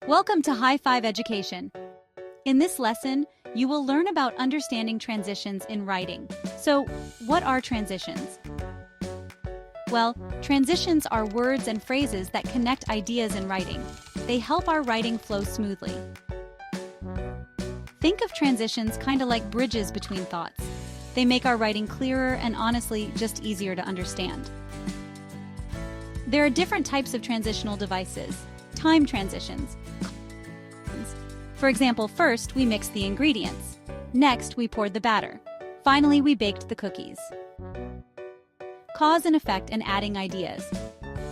Welcome to High5 Education. In this lesson, you will learn about understanding transitions in writing. So, what are transitions? Well, transitions are words and phrases that connect ideas in writing. They help our writing flow smoothly. Think of transitions kind of like bridges between thoughts. They make our writing clearer and honestly just easier to understand. There are different types of transitional devices. Time transitions. For example, first we mixed the ingredients. Next, we poured the batter. Finally, we baked the cookies. Cause and effect and adding ideas.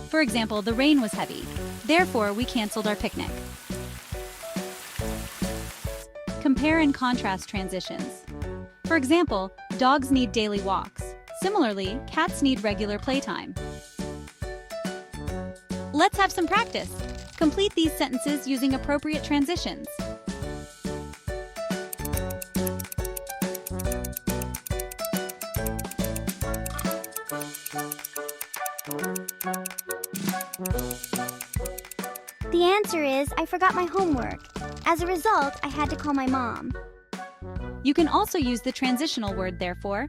For example, the rain was heavy. Therefore, we canceled our picnic. Compare and contrast transitions. For example, dogs need daily walks. Similarly, cats need regular playtime. Let's have some practice. Complete these sentences using appropriate transitions. The answer is I forgot my homework. As a result, I had to call my mom. You can also use the transitional word therefore.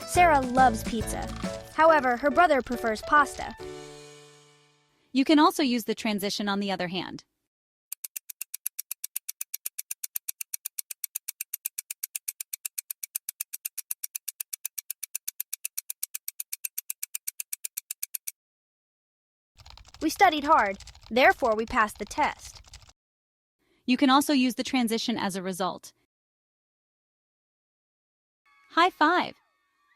Sarah loves pizza. However, her brother prefers pasta. You can also use the transition on the other hand. We studied hard, therefore we passed the test. You can also use the transition as a result. High five!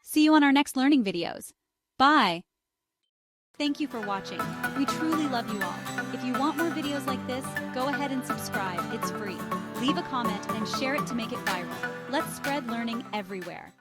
See you on our next learning videos. Bye! Thank you for watching. We truly love you all. If you want more videos like this, go ahead and subscribe. It's free. Leave a comment and share it to make it viral. Let's spread learning everywhere.